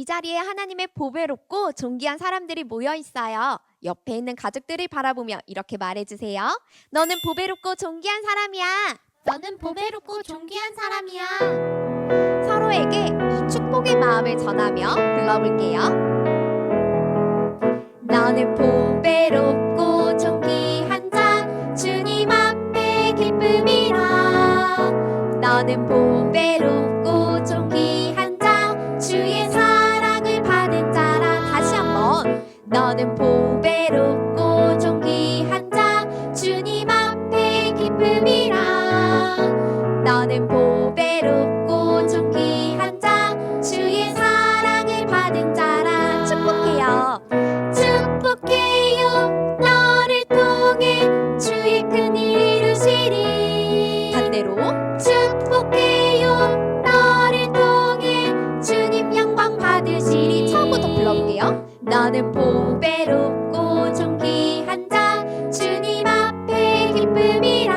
이 자리에 하나님의 보배롭고 존귀한 사람들이 모여 있어요. 옆에 있는 가족들을 바라보며 이렇게 말해주세요. 너는 보배롭고 존귀한 사람이야. 너는 보배롭고 존귀한 사람이야. 서로에게 이 축복의 마음을 전하며 불러볼게요. 너는 보배롭고 존귀한 자, 주님 앞에 기쁨이라. 너는 보배롭고 존귀한 자, 주의 사랑을 받은 자라. 다시 한번. 너는 보배롭고 존귀한 자, 주님 앞에 기쁨이라. 너는 보배롭고 존귀한 자, 주의 사랑을 받은 자라. 축복해요. 축복해요. 너를 통해 주의 큰일 이루시리. 반대로. 축복해요. 너를 통해 주님 영광 받으시리. 처음부터 불러볼게요. 너는 보배롭고 존귀한 자, 주님 앞에 기쁨이라.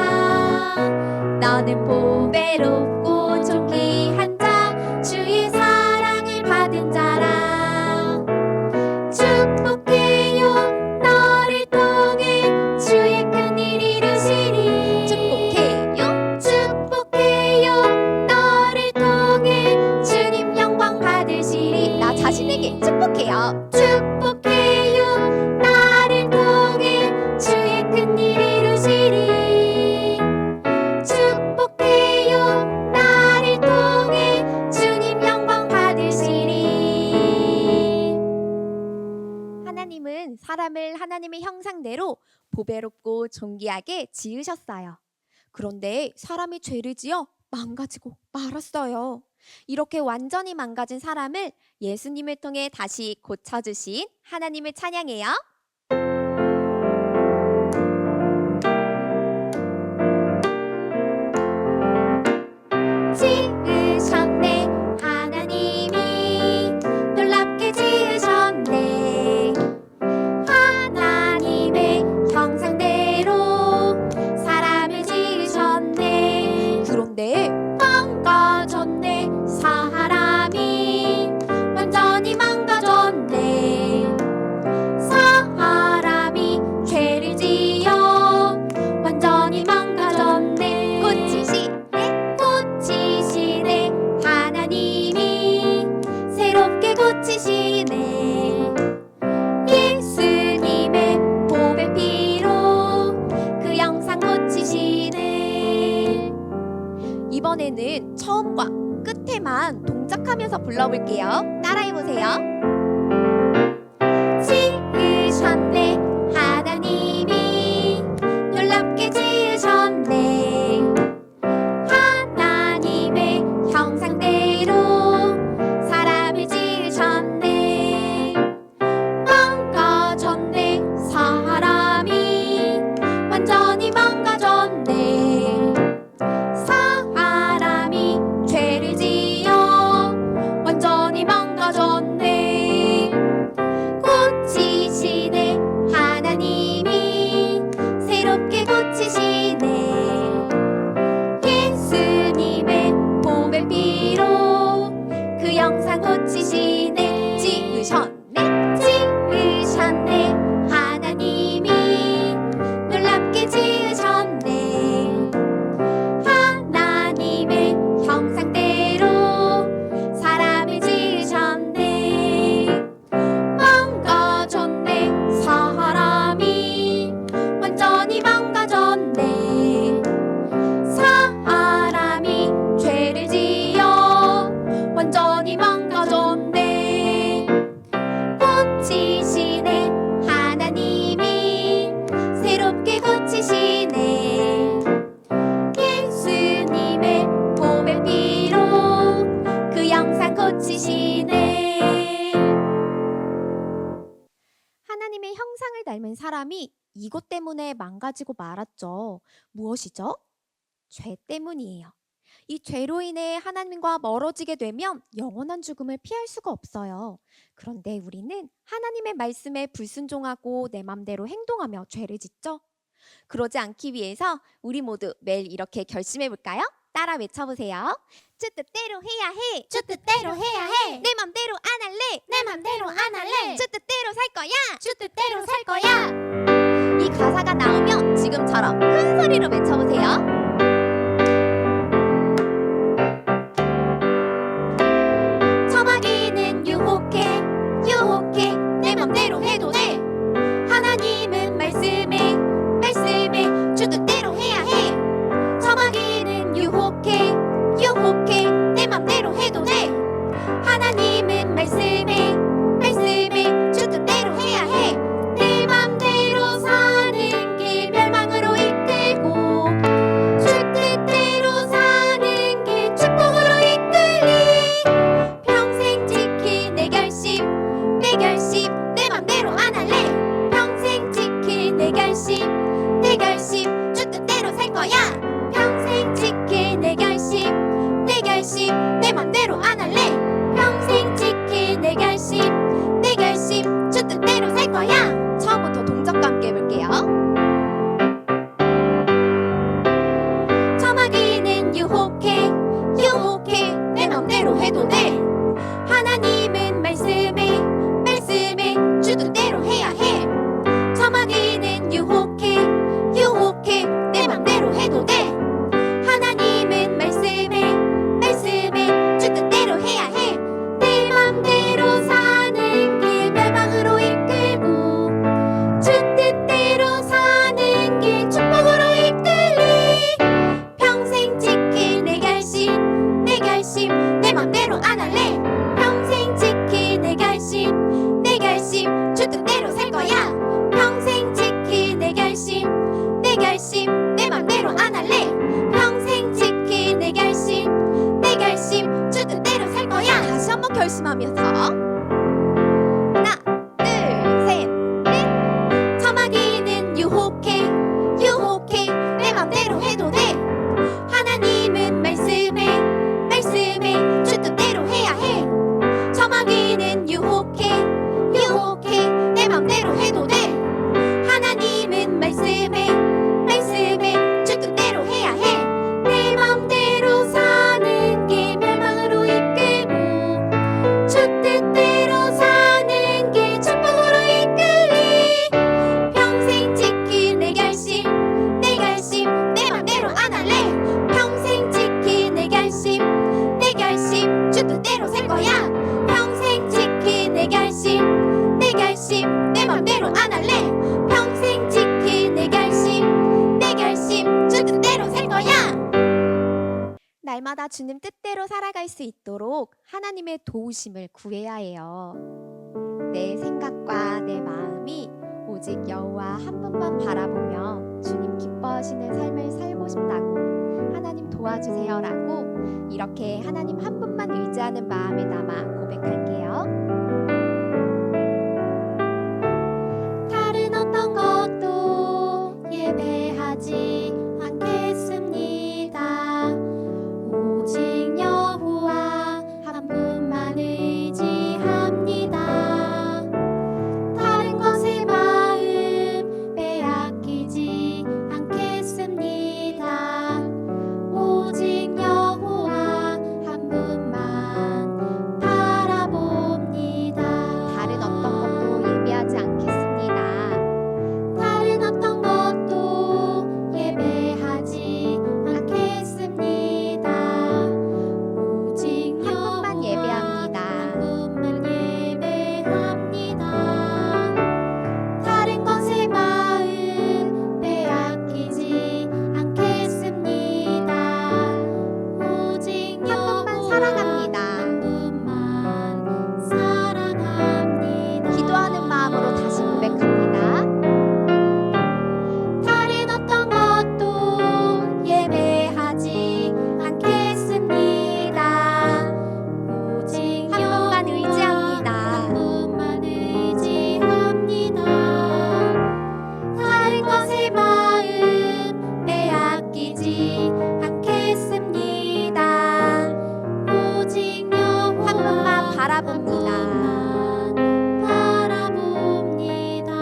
너는 보배롭고 존귀한 자, 주의 사랑을 받은 자라. 축복해요. 너를 통해 주의 큰일 이루시리. 축복해요. 축복해요. 너를 통해 주님 영광 받으시리. 나 자신에게 축복해요. 축복해요. 나를 통해 주의 큰일 이루시리. 축복해요. 나를 통해 주님 영광 받으시리. 하나님은 사람을 하나님의 형상대로 보배롭고 존귀하게 지으셨어요. 그런데 사람이 죄를 지어 망가지고 말았어요. 이렇게 완전히 망가진 사람을 예수님을 통해 다시 고쳐주신 하나님을 찬양해요. 지으셨네. 하나님이 놀랍게 지으셨네. 하나님의 형상대로 사람을 지으셨네. 그런데 망가졌네. 사람이 완전히 망가졌네. 사람이 죄를 지어 완전히 망가졌네. 고치시네. 하나님이 새롭게 고치시네. 예수님의 보배 피로 그 영상 고치시네. 이번에는 처음과 끝에만 동작하면서 불러볼게요. 따라해보세요. 지으셨네. 하나님이 놀랍게 지으셨네. 하나님의 형상대로 사람을 지으셨네. 망가졌네. 사람이 완전히 망가졌네. 사람이 죄를 지어 완전히 망가졌네. 고치시네. 하나님이 새롭게 고치시네. 예수님의 보배 피로 그 영상 고치시네. 지으셨네. 하나님이 놀랍게 지으셨네. 하나님의 형상대로 사람을 지으셨네. 망가졌네. 사람이 완전히 망가졌네. 사람이 죄를 지어 완전히 망가졌네. 고치시네. 하나님이 새롭게 고치시네. 예수님의 보배 피로 그 영상 고치시네. 하나님의 형상을 닮은 사람이 이것 때문에 망가지고 말았죠. 무엇이죠? 죄 때문이에요. 이 죄로 인해 하나님과 멀어지게 되면 영원한 죽음을 피할 수가 없어요. 그런데 우리는 하나님의 말씀에 불순종하고 내 맘대로 행동하며 죄를 짓죠. 그러지 않기 위해서 우리 모두 매일 이렇게 결심해 볼까요? 따라 외쳐보세요. 주 뜻대로 해야 해. 주 뜻대로 해야 해. 내 맘대로 안 할래. 내 맘대로 안 할래. 주 뜻대로 살 거야. 주 뜻대로 살 거야. 이 가사가 나오면 지금처럼 큰 소리로 외쳐보세요. 처마기는 유혹해 유혹해 내 맘대로 해도 돼. 하나님은 말씀해 주 뜻대로 해야 해. 처마기는 유혹해 유혹해 내 맘대로 해도 돼. 하나님은 말씀해 주 뜻대로 해야 해. 내 맘대로 사는 길 멸망으로 이끌고 주 뜻대로 사는 길 축복으로 이끌리. 평생 지킬 내 결심 내 맘대로 안 할래. 평생 지킬 내 결심 주 뜻대로 살 거야. 평생 지킬 내 결심 내 맘대로 안 할래. 평생 지킬 내 결심 주 뜻대로 살 거야. 처음부터 동작과 함께 해볼게요. 처마기는 유혹해 내 맘대로 해도 돼. 하나님은 말씀해 주 뜻대로 해야 해. 처마기는 유혹해 내 맘대로 해도 돼. 하나님은 말씀해 주 뜻대로 해야 해. 내 맘대로 사는 길 멸망으로 이끌고 주 뜻대로 사는 길 축복으로 이끌리. 평생 지킬 내 결심 내 맘대로 안 할래. 평생 지킬 내 결심 주 뜻대로 살 거야. 평생 지킬 내 결심 내 맘대로 안 할래. 평생 지킬 내 결심 주 뜻대로 살 거야. 다시 한번 결심하면서 하나, 둘, 셋, 넷. 처마기는 유혹해 내 맘대로 해도 돼. 하나님은 말씀해 주 뜻대로 해야 해. 처마기는 유혹해 내 맘대로 해도 돼. 하나님은 말씀해 주 뜻대로 해야 해. 내 맘대로 사는 길 멸망으로 이끌고 주 뜻대로 사는 길 축복으로 이끌리. 평생 지킬 내 결심 내 맘대로 안 할래. 평생 지킬 내 결심 주 뜻대로 살 거야. 평생 지킬 내 결심 내 맘대로 안 할래. 평생 지킬 내 결심 주 뜻대로 살 거야. 날마다 주님 뜻대로 살아갈 수 있도록 하나님의 도우심을 구해야 해요. 내 생각과 내 마음이 오직 여호와 한 분만 바라보며 주님 기뻐하시는 삶을 살고 싶다고 하나님 도와주세요라고 이렇게 하나님 한 분만 의지하는 마음에 담아 고백할게요. 다른 어떤 것도 예배하지 않겠습니다. 오직 여호와 한 분만 의지합니다. 다른 것에 마음 빼앗기지 않겠습니다. 오직 여호와 한 분만 바라봅니다. 다른 어떤 것도 예배하지 않겠습니다. 다른 어떤 것도 예배하지 않겠습니다. 오직 한 분만 예배합니다. 한 분만 예배합니다. 다른 것에 마음 빼앗기지 않겠습니다. 오직 한 분만 사랑합니다. 한 분만 사랑합니다. 기도하는 마음으로 다시 고백합니다. 다른 어떤 것도 예배하지 않겠습니다. 오직 한 분만 의지합니다. 한 분만 의지합니다. 다른 것에 마음 빼앗기지 않겠습니다. 오직 여호와 한 분만 바라봅니다. 바라봅니다.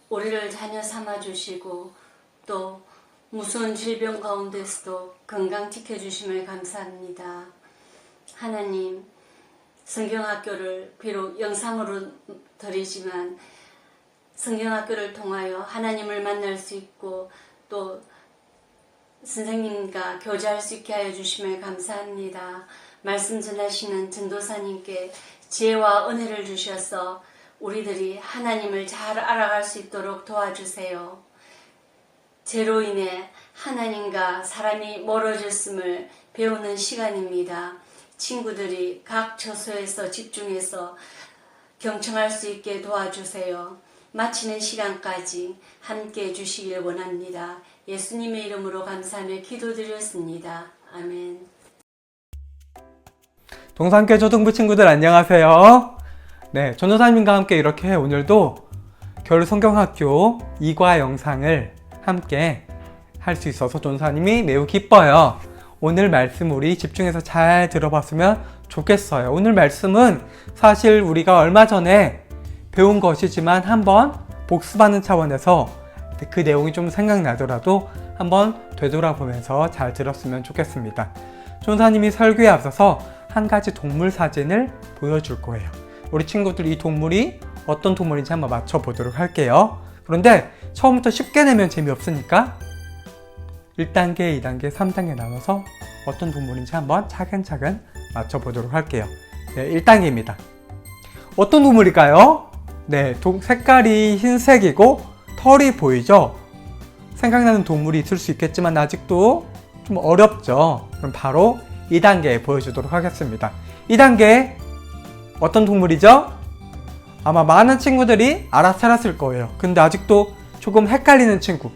우리를 자녀 삼아 주시고 또 무서운 질병 가운데서도 건강 지켜주심을 감사합니다. 하나님, 성경학교를 비록 영상으로 드리지만 성경학교를 통하여 하나님을 만날 수 있고 또 선생님과 교제할 수 있게 하여 주심을 감사합니다. 말씀 전하시는 전도사님께 지혜와 은혜를 주셔서 우리들이 하나님을 잘 알아갈 수 있도록 도와주세요. 죄로 인해 하나님과 사람이 멀어졌음을 배우는 시간입니다. 친구들이 각 처소에서 집중해서 경청할 수 있게 도와주세요. 마치는 시간까지 함께 해주시길 원합니다. 예수님의 이름으로 감사하며 기도드렸습니다. 아멘. 동산교회 초등부 친구들 안녕하세요. 네, 전도사님과 함께 이렇게 오늘도 겨울 성경학교 2과 영상을 함께 할 수 있어서 전도사님이 매우 기뻐요. 오늘 말씀 우리 집중해서 잘 들어봤으면 좋겠어요. 오늘 말씀은 사실 우리가 얼마 전에 배운 것이지만 한번 복습하는 차원에서 그 내용이 좀 생각나더라도 한번 되돌아보면서 잘 들었으면 좋겠습니다. 전도사님이 설교에 앞서서 한 가지 동물 사진을 보여줄 거예요. 우리 친구들 이 동물이 어떤 동물인지 한번 맞춰보도록 할게요. 그런데 처음부터 쉽게 내면 재미없으니까 1단계, 2단계, 3단계 나눠서 어떤 동물인지 한번 차근차근 맞춰보도록 할게요. 네, 1단계입니다. 어떤 동물일까요? 네, 색깔이 흰색이고 털이 보이죠? 생각나는 동물이 있을 수 있겠지만 아직도 좀 어렵죠? 그럼 바로 2단계 보여주도록 하겠습니다. 2단계 어떤 동물이죠? 아마 많은 친구들이 알아차렸을 거예요. 근데 아직도 조금 헷갈리는 친구,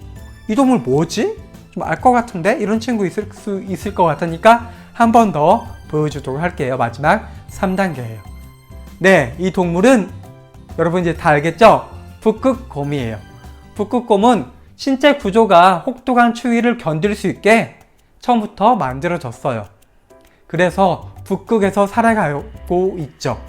이 동물 뭐지? 좀 알 것 같은데? 이런 친구 있을 수 있을 것 같으니까 한 번 더 보여주도록 할게요. 마지막 3단계예요. 네, 이 동물은 여러분 이제 다 알겠죠? 북극곰이에요. 북극곰은 신체 구조가 혹독한 추위를 견딜 수 있게 처음부터 만들어졌어요. 그래서 북극에서 살아가고 있죠.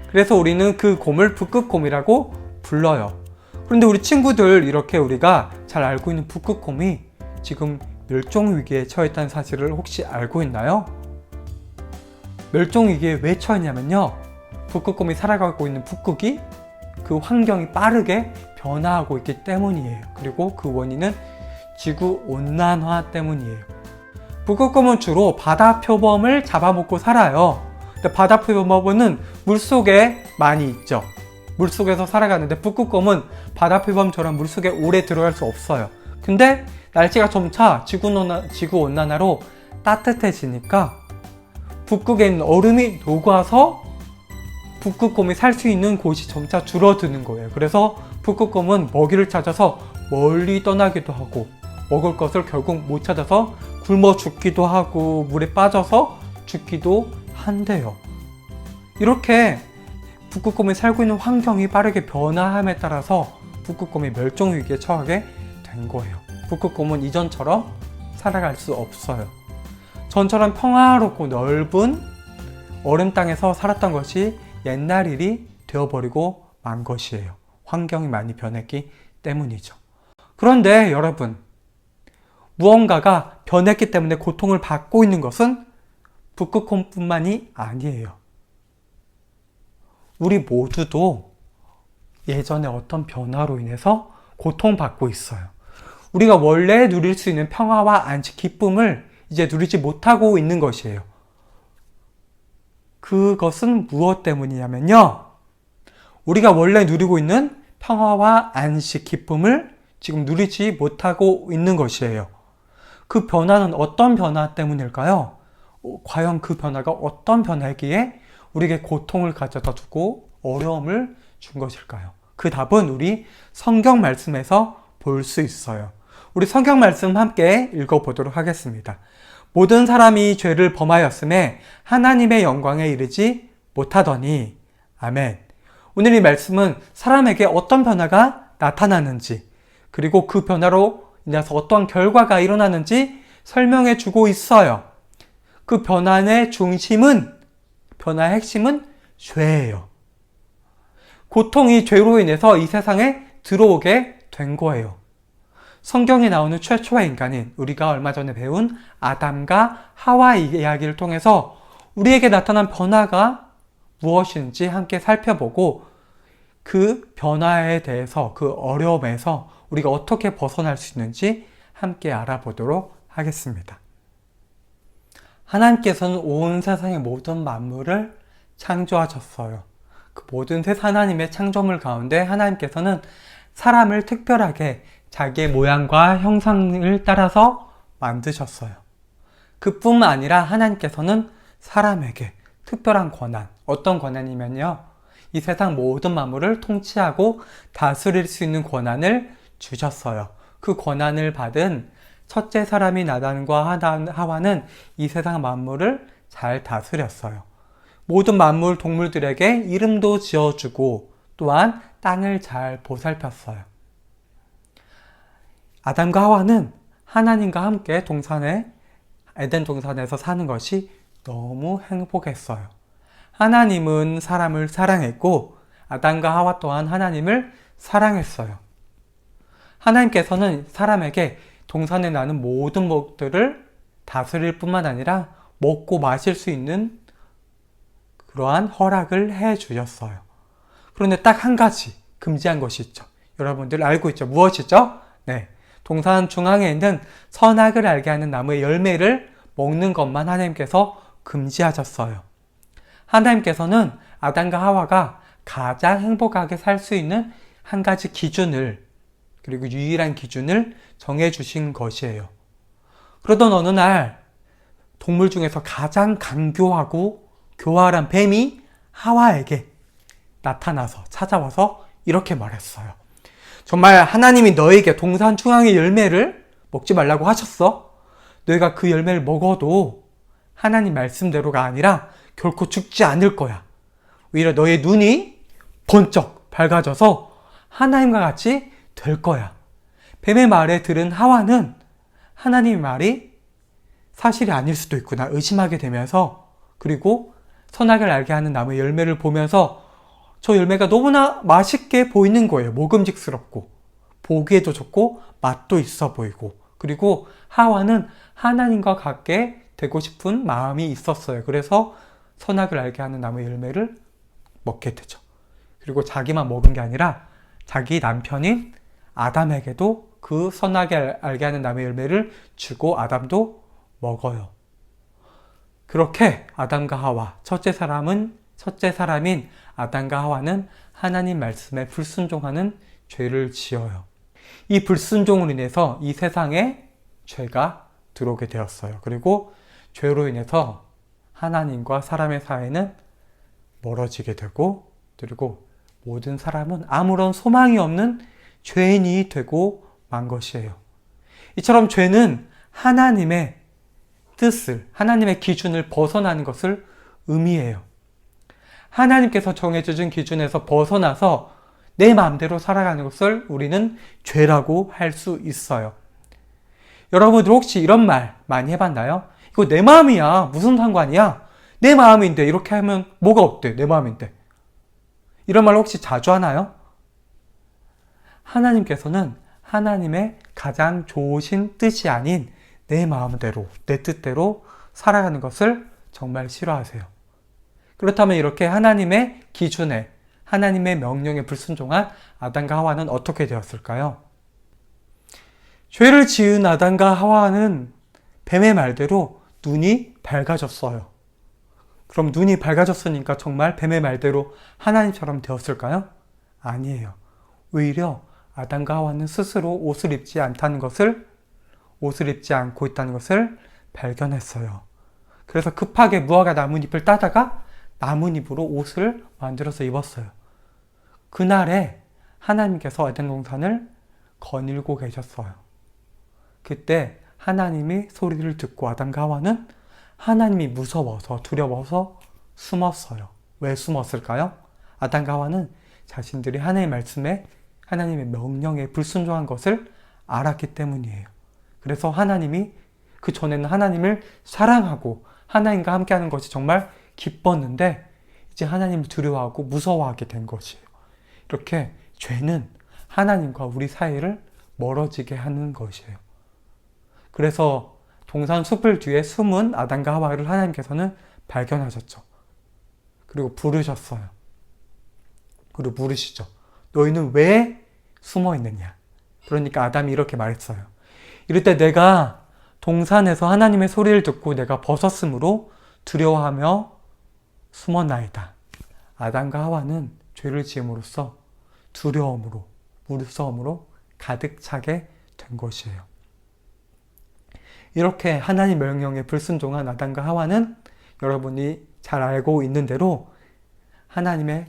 그래서 우리는 그 곰을 북극곰이라고 불러요. 그런데 우리 친구들 이렇게 우리가 잘 알고 있는 북극곰이 지금 멸종위기에 처했다는 사실을 혹시 알고 있나요? 멸종위기에 왜 처했냐면요, 북극곰이 살아가고 있는 북극이 그 환경이 빠르게 변화하고 있기 때문이에요. 그리고 그 원인은 지구온난화 때문이에요. 북극곰은 주로 바다 표범을 잡아먹고 살아요. 근데 바다 표범은 물속에 많이 있죠. 물속에서 살아가는데 북극곰은 바다 표범처럼 물속에 오래 들어갈 수 없어요. 근데 날씨가 점차 지구온난화로 따뜻해지니까 북극에 있는 얼음이 녹아서 북극곰이 살 수 있는 곳이 점차 줄어드는 거예요. 그래서 북극곰은 먹이를 찾아서 멀리 떠나기도 하고 먹을 것을 결국 못 찾아서 굶어 죽기도 하고 물에 빠져서 죽기도 한대요. 이렇게 북극곰이 살고 있는 환경이 빠르게 변화함에 따라서 북극곰이 멸종위기에 처하게 된 거예요. 북극곰은 이전처럼 살아갈 수 없어요. 전처럼 평화롭고 넓은 얼음 땅에서 살았던 것이 옛날 일이 되어버리고 만 것이에요. 환경이 많이 변했기 때문이죠. 그런데 여러분, 무언가가 변했기 때문에 고통을 받고 있는 것은 북극곰뿐만이 아니에요. 우리 모두도 예전에 어떤 변화로 인해서 고통받고 있어요. 우리가 원래 누릴 수 있는 평화와 안식, 기쁨을 이제 누리지 못하고 있는 것이에요. 그것은 무엇 때문이냐면요, 우리가 원래 누리고 있는 평화와 안식, 기쁨을 지금 누리지 못하고 있는 것이에요. 그 변화는 어떤 변화 때문일까요? 과연 그 변화가 어떤 변화이기에 우리에게 고통을 가져다 주고 어려움을 준 것일까요? 그 답은 우리 성경 말씀에서 볼 수 있어요. 우리 성경 말씀 함께 읽어보도록 하겠습니다. 모든 사람이 죄를 범하였음에 하나님의 영광에 이르지 못하더니. 아멘. 오늘 이 말씀은 사람에게 어떤 변화가 나타나는지, 그리고 그 변화로 인해서 어떤 결과가 일어나는지 설명해 주고 있어요. 그 변화의 중심은, 변화의 핵심은 죄예요. 고통이 죄로 인해서 이 세상에 들어오게 된 거예요. 성경에 나오는 최초의 인간인 우리가 얼마 전에 배운 아담과 하와 이야기를 통해서 우리에게 나타난 변화가 무엇인지 함께 살펴보고 그 변화에 대해서 그 어려움에서 우리가 어떻게 벗어날 수 있는지 함께 알아보도록 하겠습니다. 하나님께서는 온 세상의 모든 만물을 창조하셨어요. 그 모든 하나님의 창조물 가운데 하나님께서는 사람을 특별하게 자기의 모양과 형상을 따라서 만드셨어요. 그뿐만 아니라 하나님께서는 사람에게 특별한 권한, 어떤 권한이면요, 이 세상 모든 만물을 통치하고 다스릴 수 있는 권한을 주셨어요. 그 권한을 받은 첫째 사람인 아담과 하와는 이 세상 만물을 잘 다스렸어요. 모든 만물, 동물들에게 이름도 지어주고 또한 땅을 잘 보살폈어요. 아담과 하와는 하나님과 함께 에덴 동산에서 사는 것이 너무 행복했어요. 하나님은 사람을 사랑했고 아담과 하와 또한 하나님을 사랑했어요. 하나님께서는 사람에게 동산에 나는 모든 것들을 다스릴 뿐만 아니라 먹고 마실 수 있는 그러한 허락을 해 주셨어요. 그런데 딱 한 가지 금지한 것이 있죠. 여러분들 알고 있죠? 무엇이죠? 네, 동산 중앙에 있는 선악을 알게 하는 나무의 열매를 먹는 것만 하나님께서 금지하셨어요. 하나님께서는 아담과 하와가 가장 행복하게 살 수 있는 한 가지 기준을, 그리고 유일한 기준을 정해주신 것이에요. 그러던 어느 날 동물 중에서 가장 간교하고 교활한 뱀이 하와에게 나타나서 찾아와서 이렇게 말했어요. 정말 하나님이 너에게 동산 중앙의 열매를 먹지 말라고 하셨어? 너희가 그 열매를 먹어도 하나님 말씀대로가 아니라 결코 죽지 않을 거야. 오히려 너의 눈이 번쩍 밝아져서 하나님과 같이 될 거야. 뱀의 말에 들은 하와는 하나님의 말이 사실이 아닐 수도 있구나 의심하게 되면서, 그리고 선악을 알게 하는 나무의 열매를 보면서 저 열매가 너무나 맛있게 보이는 거예요. 먹음직스럽고 보기에도 좋고 맛도 있어 보이고, 그리고 하와는 하나님과 같게 되고 싶은 마음이 있었어요. 그래서 선악을 알게 하는 나무의 열매를 먹게 되죠. 그리고 자기만 먹은 게 아니라 자기 남편인 아담에게도 그 선악을 알게 하는 나무의 열매를 주고 아담도 먹어요. 그렇게 아담과 하와, 첫째 사람인 아담과 하와는 하나님 말씀에 불순종하는 죄를 지어요. 이 불순종으로 인해서 이 세상에 죄가 들어오게 되었어요. 그리고 죄로 인해서 하나님과 사람의 사이는 멀어지게 되고, 그리고 모든 사람은 아무런 소망이 없는 죄인이 되고 만 것이에요. 이처럼 죄는 하나님의 뜻을, 하나님의 기준을 벗어나는 것을 의미해요. 하나님께서 정해주신 기준에서 벗어나서 내 마음대로 살아가는 것을 우리는 죄라고 할 수 있어요. 여러분들 혹시 이런 말 많이 해봤나요? 이거 내 마음이야. 무슨 상관이야? 내 마음인데 이렇게 하면 뭐가 어때? 내 마음인데. 이런 말 혹시 자주 하나요? 하나님께서는 하나님의 가장 좋으신 뜻이 아닌 내 마음대로, 내 뜻대로 살아가는 것을 정말 싫어하세요. 그렇다면 이렇게 하나님의 기준에, 하나님의 명령에 불순종한 아담과 하와는 어떻게 되었을까요? 죄를 지은 아담과 하와는 뱀의 말대로 눈이 밝아졌어요. 그럼 눈이 밝아졌으니까 정말 뱀의 말대로 하나님처럼 되었을까요? 아니에요. 오히려 아담과 하와는 스스로 옷을 입지 않고 있다는 것을 발견했어요. 그래서 급하게 무화과 나뭇잎을 따다가 나뭇잎으로 옷을 만들어서 입었어요. 그날에 하나님께서 에덴 동산을 거닐고 계셨어요. 그때 하나님이 소리를 듣고 아담과 하와는 하나님이 무서워서 두려워서 숨었어요. 왜 숨었을까요? 아담과 하와는 자신들이 하나님의 말씀에, 하나님의 명령에 불순종한 것을 알았기 때문이에요. 그래서 하나님이, 그 전에는 하나님을 사랑하고 하나님과 함께하는 것이 정말 기뻤는데 이제 하나님을 두려워하고 무서워하게 된 것이에요. 이렇게 죄는 하나님과 우리 사이를 멀어지게 하는 것이에요. 그래서 동산 숲을 뒤에 숨은 아담과 하와를 하나님께서는 발견하셨죠. 그리고 부르셨어요. 그리고 물으시죠. 너희는 왜 숨어 있느냐? 그러니까 아담이 이렇게 말했어요. 이럴 때 내가 동산에서 하나님의 소리를 듣고 내가 벗었으므로 두려워하며 숨었나이다. 아담과 하와는 죄를 지음으로써 두려움으로, 무서움으로 가득 차게 된 것이에요. 이렇게 하나님 명령에 불순종한 아담과 하와는 여러분이 잘 알고 있는 대로 하나님의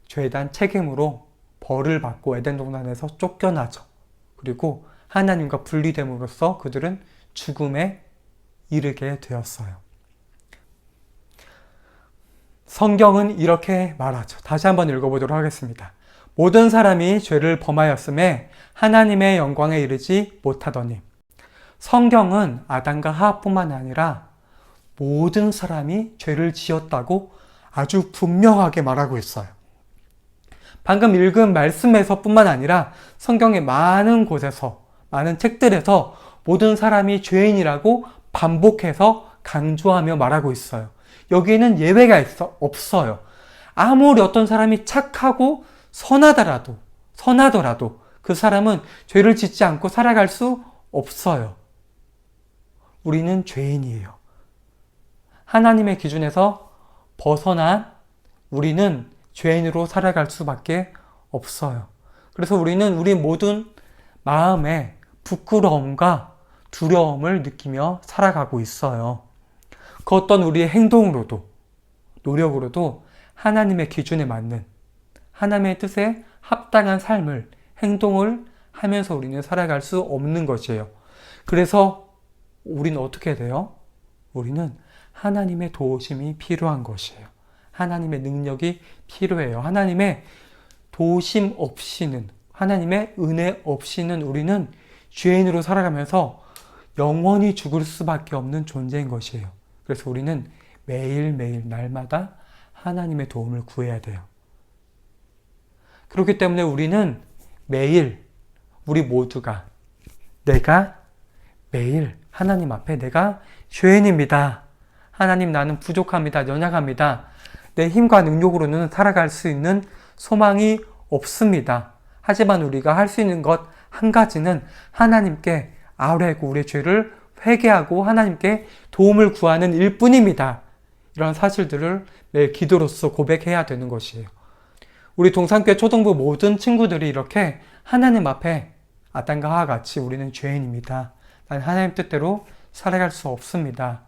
죄에 대한 책임으로 벌을 받고 에덴 동산에서 쫓겨나죠. 그리고 하나님과 분리됨으로써 그들은 죽음에 이르게 되었어요. 성경은 이렇게 말하죠. 다시 한번 읽어보도록 하겠습니다. 모든 사람이 죄를 범하였음에 하나님의 영광에 이르지 못하더니. 성경은 아담과 하와뿐만 아니라 모든 사람이 죄를 지었다고 아주 분명하게 말하고 있어요. 방금 읽은 말씀에서 뿐만 아니라 성경의 많은 곳에서, 많은 책들에서 모든 사람이 죄인이라고 반복해서 강조하며 말하고 있어요. 여기에는 예외가 없어요. 아무리 어떤 사람이 착하고 선하더라도 그 사람은 죄를 짓지 않고 살아갈 수 없어요. 우리는 죄인이에요. 하나님의 기준에서 벗어난 우리는 죄인으로 살아갈 수밖에 없어요. 그래서 우리는 우리 모든 마음에 부끄러움과 두려움을 느끼며 살아가고 있어요. 그 어떤 우리의 행동으로도, 노력으로도 하나님의 기준에 맞는, 하나님의 뜻에 합당한 삶을, 행동을 하면서 우리는 살아갈 수 없는 것이에요. 그래서 우리는 어떻게 돼요? 우리는 하나님의 도우심이 필요한 것이에요. 하나님의 능력이 필요해요. 하나님의 도우심 없이는, 하나님의 은혜 없이는 우리는 죄인으로 살아가면서 영원히 죽을 수밖에 없는 존재인 것이에요. 그래서 우리는 매일매일 날마다 하나님의 도움을 구해야 돼요. 그렇기 때문에 우리는 매일, 우리 모두가 내가 매일 하나님 앞에 내가 죄인입니다. 하나님 나는 부족합니다. 연약합니다. 내 힘과 능력으로는 살아갈 수 있는 소망이 없습니다. 하지만 우리가 할 수 있는 것 한 가지는 하나님께 아뢰고 우리의 죄를 회개하고 하나님께 도움을 구하는 일뿐입니다. 이런 사실들을 매일 기도로서 고백해야 되는 것이에요. 우리 동산교회 초등부 모든 친구들이 이렇게 하나님 앞에 아담과 하와 같이 우리는 죄인입니다. 난 하나님 뜻대로 살아갈 수 없습니다.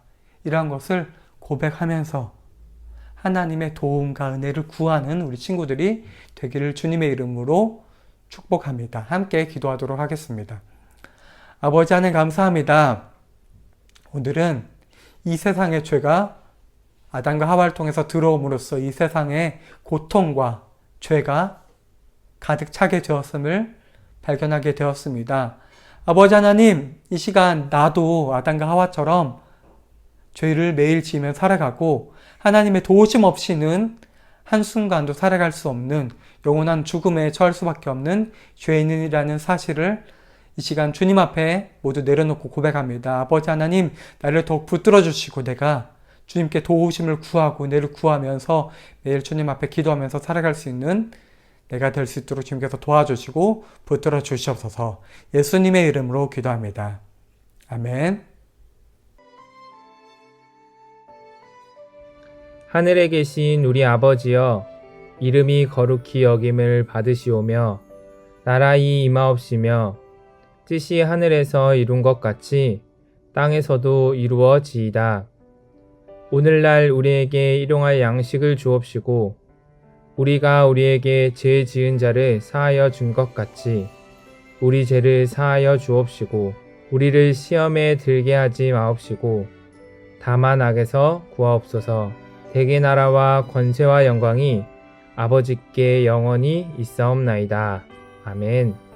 이러한 것을 고백하면서 하나님의 도움과 은혜를 구하는 우리 친구들이 되기를 주님의 이름으로 축복합니다. 함께 기도하도록 하겠습니다. 아버지 하나님 감사합니다. 오늘은 이 세상의 죄가 아담과 하와를 통해서 들어옴으로써 이 세상의 고통과 죄가 가득 차게 되었음을 발견하게 되었습니다. 아버지 하나님, 이 시간 나도 아담과 하와처럼 죄를 매일 지으며 살아가고 하나님의 도우심 없이는 한순간도 살아갈 수 없는 영원한 죽음에 처할 수밖에 없는 죄인이라는 사실을 이 시간 주님 앞에 모두 내려놓고 고백합니다. 아버지 하나님, 나를 더욱 붙들어 주시고 내가 주님께 도우심을 구하고 은혜를 구하면서 매일 주님 앞에 기도하면서 살아갈 수 있는 내가 될 수 있도록 주님께서 도와주시고 붙들어 주시옵소서. 예수님의 이름으로 기도합니다. 아멘. 하늘에 계신 우리 아버지여, 이름이 거룩히 여김을 받으시오며 나라의 임하옵시며 뜻이 하늘에서 이룬 것 같이 땅에서도 이루어지이다. 오늘날 우리에게 일용할 양식을 주옵시고 우리가 우리에게 죄 지은 자를 사하여 준 것 같이 우리 죄를 사하여 주옵시고 우리를 시험에 들게 하지 마옵시고 다만 악에서 구하옵소서. 대개 나라와 권세와 영광이 아버지께 영원히 있사옵나이다. 아멘.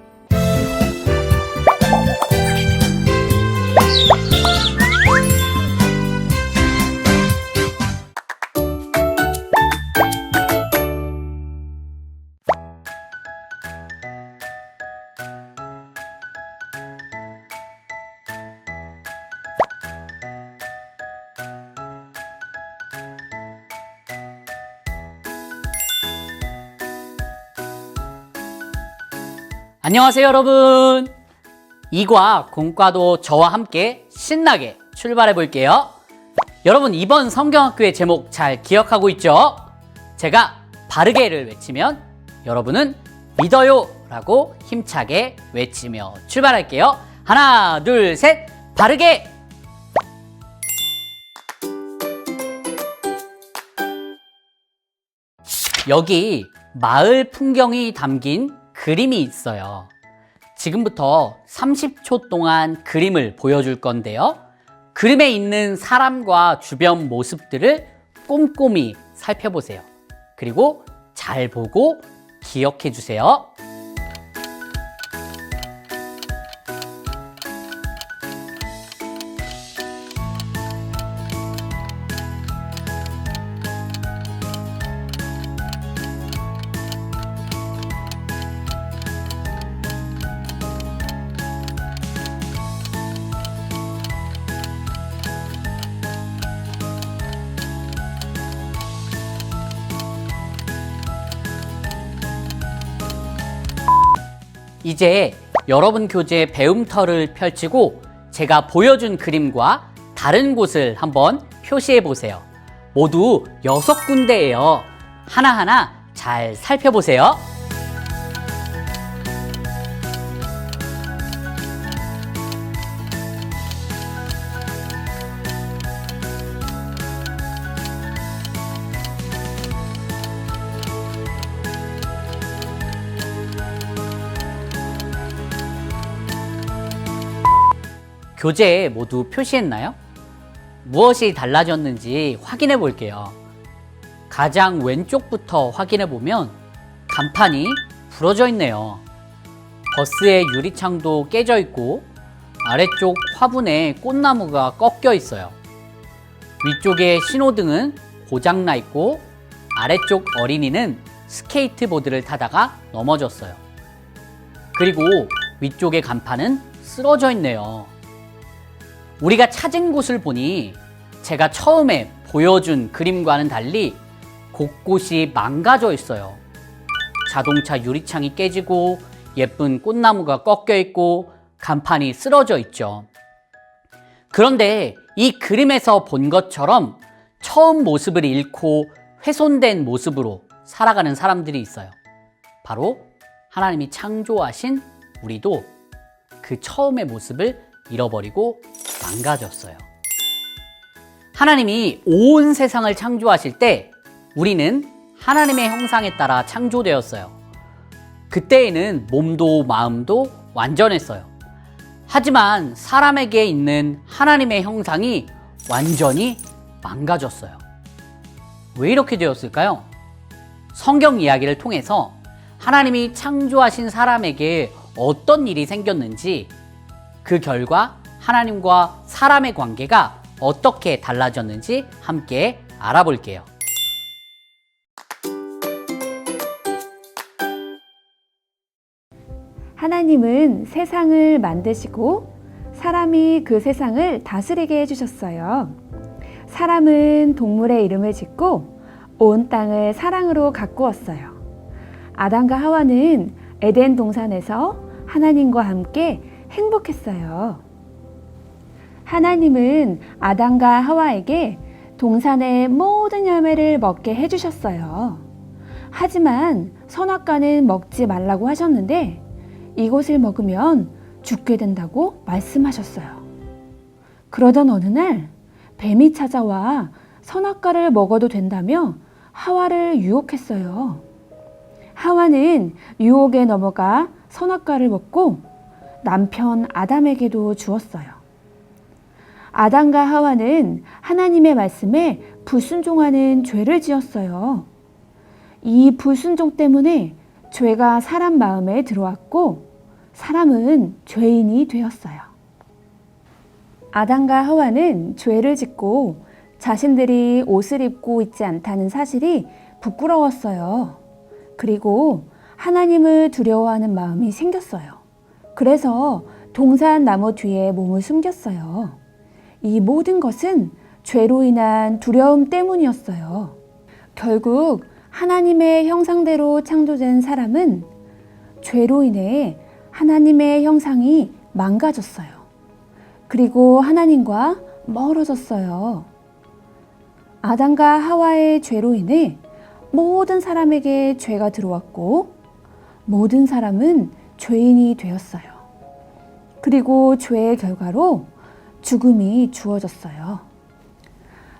안녕하세요 여러분. 이과 공과도 저와 함께 신나게 출발해 볼게요. 여러분 이번 성경학교의 제목 잘 기억하고 있죠? 제가 바르게를 외치면 여러분은 믿어요 라고 힘차게 외치며 출발할게요. 하나 둘 셋 바르게. 여기 마을 풍경이 담긴 그림이 있어요. 지금부터 30초 동안 그림을 보여줄 건데요. 그림에 있는 사람과 주변 모습들을 꼼꼼히 살펴보세요. 그리고 잘 보고 기억해 주세요. 이제 여러분 교재 배움터를 펼치고 제가 보여준 그림과 다른 곳을 한번 표시해 보세요. 모두 6군데예요. 하나하나 잘 살펴보세요. 교재에 모두 표시했나요? 무엇이 달라졌는지 확인해 볼게요. 가장 왼쪽부터 확인해 보면 간판이 부러져 있네요. 버스의 유리창도 깨져 있고 아래쪽 화분에 꽃나무가 꺾여 있어요. 위쪽에 신호등은 고장나 있고 아래쪽 어린이는 스케이트보드를 타다가 넘어졌어요. 그리고 위쪽의 간판은 쓰러져 있네요. 우리가 찾은 곳을 보니 제가 처음에 보여준 그림과는 달리 곳곳이 망가져 있어요. 자동차 유리창이 깨지고 예쁜 꽃나무가 꺾여 있고 간판이 쓰러져 있죠. 그런데 이 그림에서 본 것처럼 처음 모습을 잃고 훼손된 모습으로 살아가는 사람들이 있어요. 바로 하나님이 창조하신 우리도 그 처음의 모습을 잃어버리고 망가졌어요. 하나님이 온 세상을 창조하실 때 우리는 하나님의 형상에 따라 창조되었어요. 그때에는 몸도 마음도 완전했어요. 하지만 사람에게 있는 하나님의 형상이 완전히 망가졌어요. 왜 이렇게 되었을까요? 성경 이야기를 통해서 하나님이 창조하신 사람에게 어떤 일이 생겼는지, 그 결과 하나님과 사람의 관계가 어떻게 달라졌는지 함께 알아볼게요. 하나님은 세상을 만드시고 사람이 그 세상을 다스리게 해주셨어요. 사람은 동물의 이름을 짓고 온 땅을 사랑으로 가꾸었어요. 아담과 하와는 에덴 동산에서 하나님과 함께 행복했어요. 하나님은 아담과 하와에게 동산의 모든 열매를 먹게 해주셨어요. 하지만 선악과는 먹지 말라고 하셨는데 이것을 먹으면 죽게 된다고 말씀하셨어요. 그러던 어느 날 뱀이 찾아와 선악과를 먹어도 된다며 하와를 유혹했어요. 하와는 유혹에 넘어가 선악과를 먹고 남편 아담에게도 주었어요. 아담과 하와는 하나님의 말씀에 불순종하는 죄를 지었어요. 이 불순종 때문에 죄가 사람 마음에 들어왔고 사람은 죄인이 되었어요. 아담과 하와는 죄를 짓고 자신들이 옷을 입고 있지 않다는 사실이 부끄러웠어요. 그리고 하나님을 두려워하는 마음이 생겼어요. 그래서 동산 나무 뒤에 몸을 숨겼어요. 이 모든 것은 죄로 인한 두려움 때문이었어요. 결국 하나님의 형상대로 창조된 사람은 죄로 인해 하나님의 형상이 망가졌어요. 그리고 하나님과 멀어졌어요. 아담과 하와의 죄로 인해 모든 사람에게 죄가 들어왔고 모든 사람은 죄인이 되었어요. 그리고 죄의 결과로 죽음이 주어졌어요.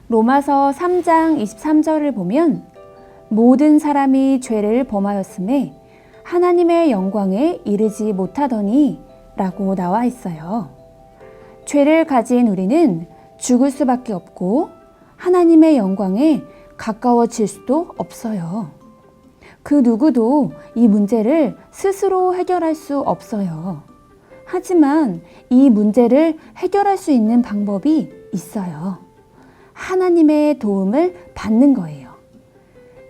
로마서 3장 23절을 보면 모든 사람이 죄를 범하였음에 하나님의 영광에 이르지 못하더니 라고 나와 있어요. 죄를 가진 우리는 죽을 수밖에 없고 하나님의 영광에 가까워질 수도 없어요. 그 누구도 이 문제를 스스로 해결할 수 없어요. 하지만 이 문제를 해결할 수 있는 방법이 있어요. 하나님의 도움을 받는 거예요.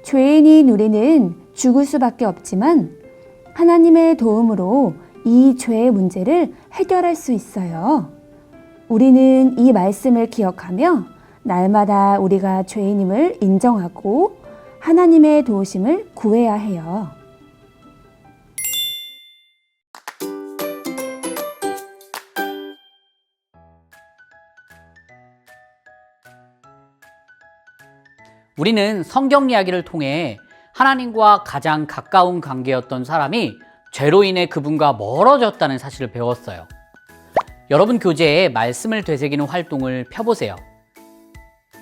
죄인인 우리는 죽을 수밖에 없지만 하나님의 도움으로 이 죄의 문제를 해결할 수 있어요. 우리는 이 말씀을 기억하며 날마다 우리가 죄인임을 인정하고 하나님의 도우심을 구해야 해요. 우리는 성경 이야기를 통해 하나님과 가장 가까운 관계였던 사람이 죄로 인해 그분과 멀어졌다는 사실을 배웠어요. 여러분 교재에 말씀을 되새기는 활동을 펴보세요.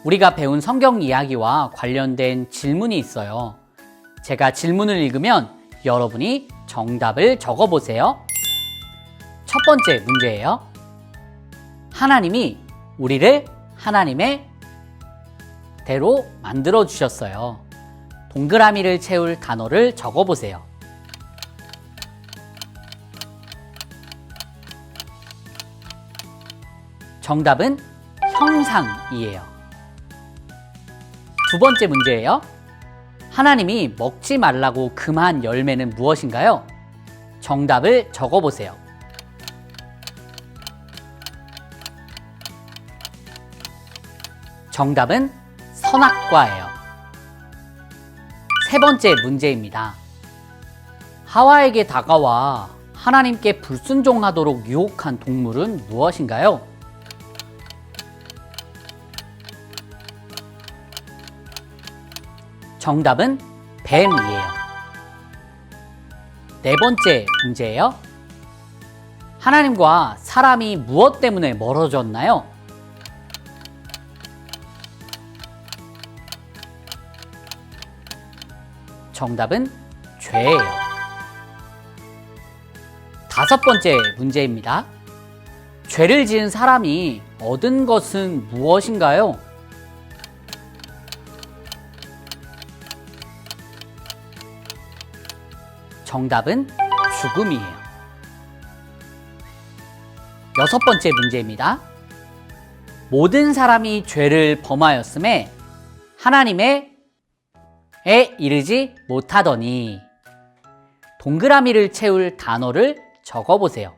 우리가 배운 성경 이야기와 관련된 질문이 있어요. 제가 질문을 읽으면 여러분이 정답을 적어보세요. 첫 번째 문제예요. 하나님이 우리를 하나님의 대로 만들어 주셨어요. 동그라미를 채울 단어를 적어보세요. 정답은 형상이에요. 두 번째 문제예요. 하나님이 먹지 말라고 금한 열매는 무엇인가요? 정답을 적어보세요. 정답은 선악과예요. 세 번째 문제입니다. 하와에게 다가와 하나님께 불순종하도록 유혹한 동물은 무엇인가요? 정답은 뱀이에요. 네 번째 문제예요. 하나님과 사람이 무엇 때문에 멀어졌나요? 정답은 죄예요. 다섯 번째 문제입니다. 죄를 지은 사람이 얻은 것은 무엇인가요? 정답은 죽음이에요. 여섯 번째 문제입니다. 모든 사람이 죄를 범하였음에 하나님의 에 이르지 못하더니 동그라미를 채울 단어를 적어보세요.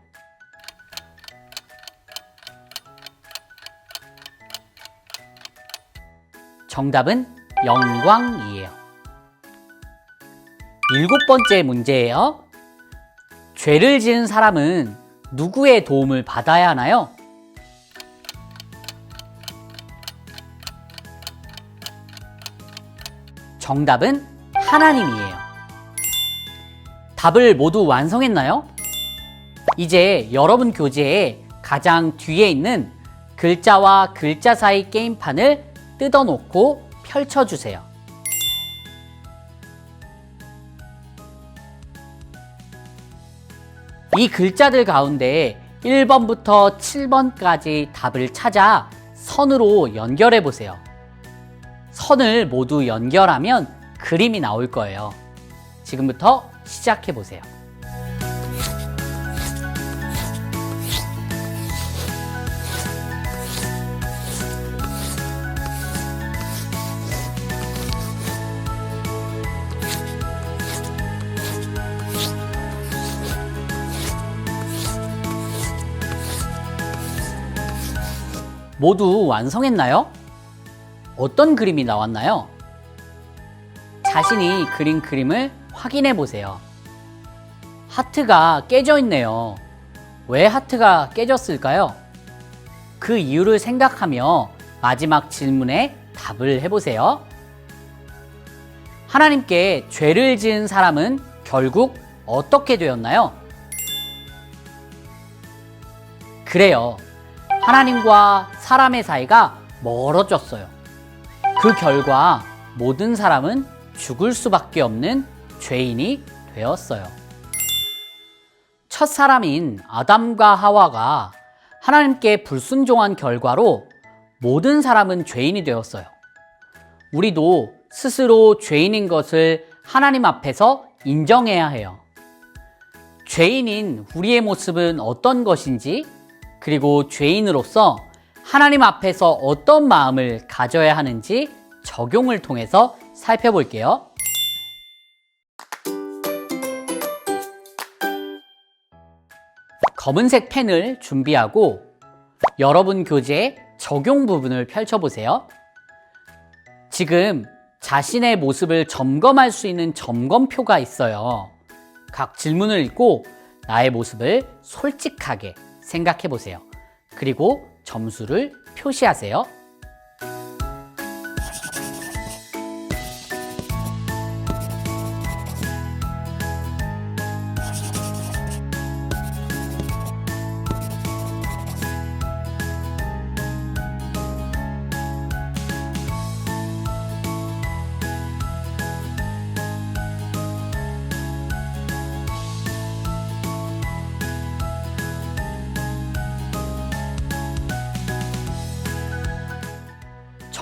정답은 영광이에요. 일곱 번째 문제예요. 죄를 지은 사람은 누구의 도움을 받아야 하나요? 정답은 하나님이에요. 답을 모두 완성했나요? 이제 여러분 교재에 가장 뒤에 있는 글자와 글자 사이 게임판을 뜯어놓고 펼쳐주세요. 이 글자들 가운데 1번부터 7번까지 답을 찾아 선으로 연결해 보세요. 선을 모두 연결하면 그림이 나올 거예요. 지금부터 시작해 보세요. 모두 완성했나요? 어떤 그림이 나왔나요? 자신이 그린 그림을 확인해 보세요. 하트가 깨져 있네요. 왜 하트가 깨졌을까요? 그 이유를 생각하며 마지막 질문에 답을 해보세요. 하나님께 죄를 지은 사람은 결국 어떻게 되었나요? 그래요. 하나님과 사람의 사이가 멀어졌어요. 그 결과 모든 사람은 죽을 수밖에 없는 죄인이 되었어요. 첫 사람인 아담과 하와가 하나님께 불순종한 결과로 모든 사람은 죄인이 되었어요. 우리도 스스로 죄인인 것을 하나님 앞에서 인정해야 해요. 죄인인 우리의 모습은 어떤 것인지, 그리고 죄인으로서 하나님 앞에서 어떤 마음을 가져야 하는지 적용을 통해서 살펴볼게요. 검은색 펜을 준비하고 여러분 교재의 적용 부분을 펼쳐보세요. 지금 자신의 모습을 점검할 수 있는 점검표가 있어요. 각 질문을 읽고 나의 모습을 솔직하게 생각해 보세요. 그리고 점수를 표시하세요.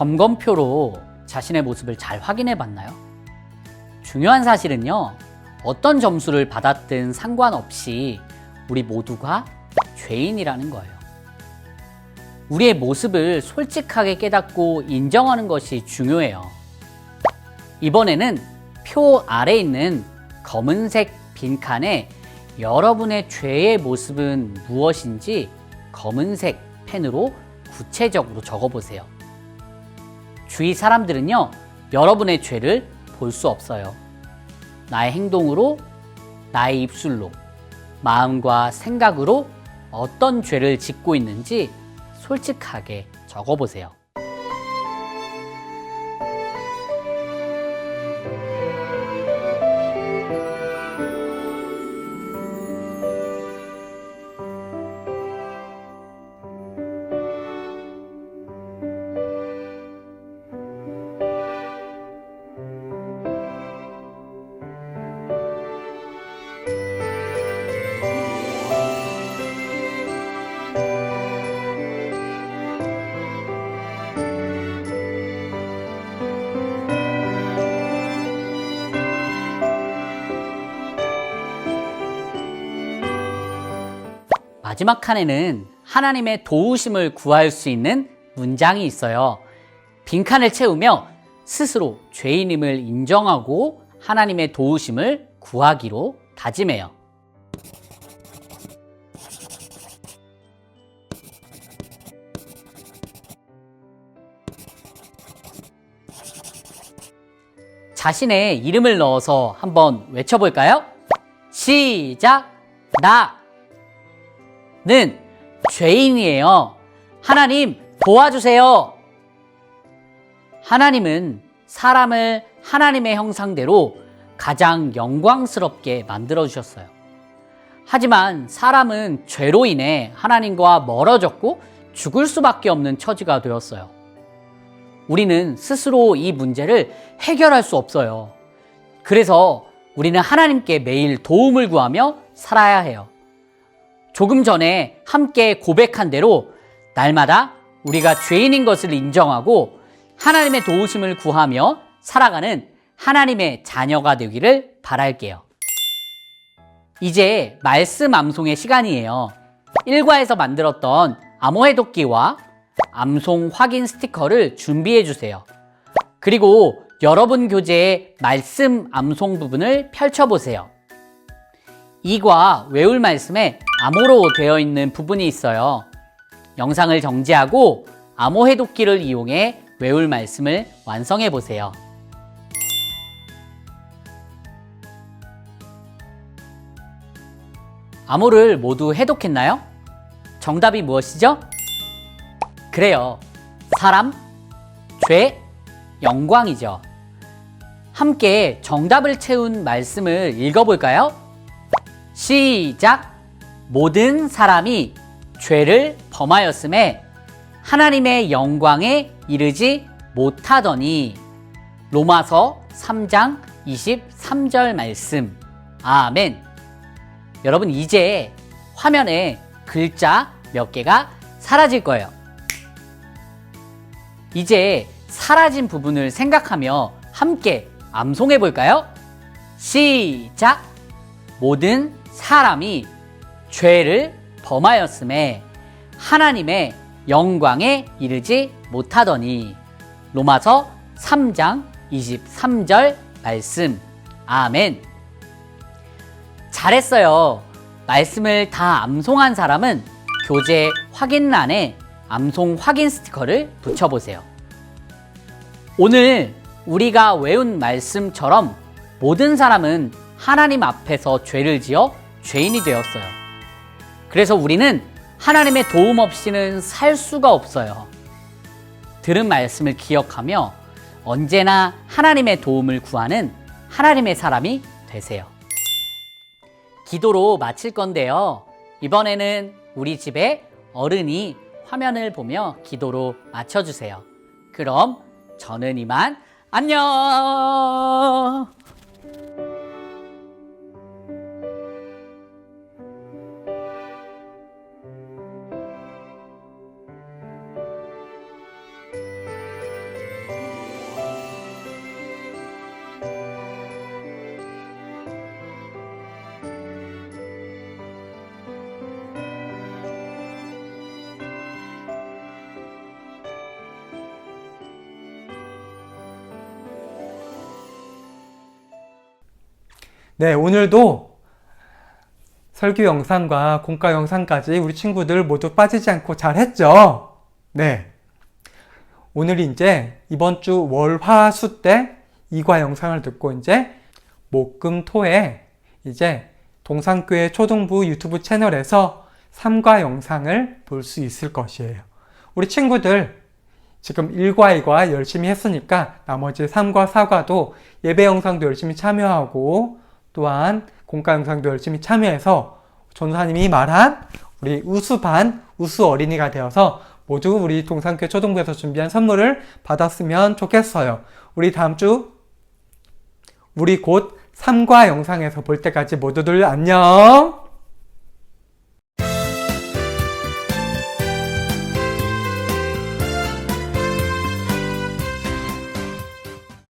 점검표로 자신의 모습을 잘 확인해 봤나요? 중요한 사실은요, 어떤 점수를 받았든 상관없이 우리 모두가 죄인이라는 거예요. 우리의 모습을 솔직하게 깨닫고 인정하는 것이 중요해요. 이번에는 표 아래 있는 검은색 빈칸에 여러분의 죄의 모습은 무엇인지 검은색 펜으로 구체적으로 적어보세요. 주위 사람들은요, 여러분의 죄를 볼 수 없어요. 나의 행동으로, 나의 입술로, 마음과 생각으로 어떤 죄를 짓고 있는지 솔직하게 적어보세요. 마지막 칸에는 하나님의 도우심을 구할 수 있는 문장이 있어요. 빈칸을 채우며 스스로 죄인임을 인정하고 하나님의 도우심을 구하기로 다짐해요. 자신의 이름을 넣어서 한번 외쳐볼까요? 시작! 나는 죄인이에요. 하나님 도와주세요. 하나님은 사람을 하나님의 형상대로 가장 영광스럽게 만들어주셨어요. 하지만 사람은 죄로 인해 하나님과 멀어졌고 죽을 수밖에 없는 처지가 되었어요. 우리는 스스로 이 문제를 해결할 수 없어요. 그래서 우리는 하나님께 매일 도움을 구하며 살아야 해요. 조금 전에 함께 고백한 대로 날마다 우리가 죄인인 것을 인정하고 하나님의 도우심을 구하며 살아가는 하나님의 자녀가 되기를 바랄게요. 이제 말씀 암송의 시간이에요. 1과에서 만들었던 암호해 돕기와 암송 확인 스티커를 준비해 주세요. 그리고 여러분 교재의 말씀 암송 부분을 펼쳐보세요. 2과 외울 말씀에 암호로 되어 있는 부분이 있어요. 영상을 정지하고 암호 해독기를 이용해 외울 말씀을 완성해 보세요. 암호를 모두 해독했나요? 정답이 무엇이죠? 그래요. 사람, 죄, 영광이죠. 함께 정답을 채운 말씀을 읽어볼까요? 시작! 모든 사람이 죄를 범하였음에 하나님의 영광에 이르지 못하더니. 로마서 3장 23절 말씀. 아멘. 여러분, 이제 화면에 글자 몇 개가 사라질 거예요. 이제 사라진 부분을 생각하며 함께 암송해 볼까요? 시작! 모든 사람이 죄를 범하였음에 하나님의 영광에 이르지 못하더니. 로마서 3장 23절 말씀. 아멘. 잘했어요. 말씀을 다 암송한 사람은 교재 확인란에 암송 확인 스티커를 붙여보세요. 오늘 우리가 외운 말씀처럼 모든 사람은 하나님 앞에서 죄를 지어 죄인이 되었어요. 그래서 우리는 하나님의 도움 없이는 살 수가 없어요. 들은 말씀을 기억하며 언제나 하나님의 도움을 구하는 하나님의 사람이 되세요. 기도로 마칠 건데요. 이번에는 우리 집에 어른이 화면을 보며 기도로 마쳐주세요. 그럼 저는 이만 안녕! 네, 오늘도 설교 영상과 공과 영상까지 우리 친구들 모두 빠지지 않고 잘 했죠? 네. 오늘 이제 이번 주 월, 화, 수 때 2과 영상을 듣고 이제 목, 금, 토에 이제 동산교회 초등부 유튜브 채널에서 3과 영상을 볼 수 있을 것이에요. 우리 친구들 지금 1과 2과 열심히 했으니까 나머지 3과 4과도 예배 영상도 열심히 참여하고 또한 공과 영상도 열심히 참여해서 전도사님이 말한 우리 우수반, 우수 어린이가 되어서 모두 우리 동산교회 초등부에서 준비한 선물을 받았으면 좋겠어요. 우리 다음 주 우리 곧 3과 영상에서 볼 때까지 모두들 안녕!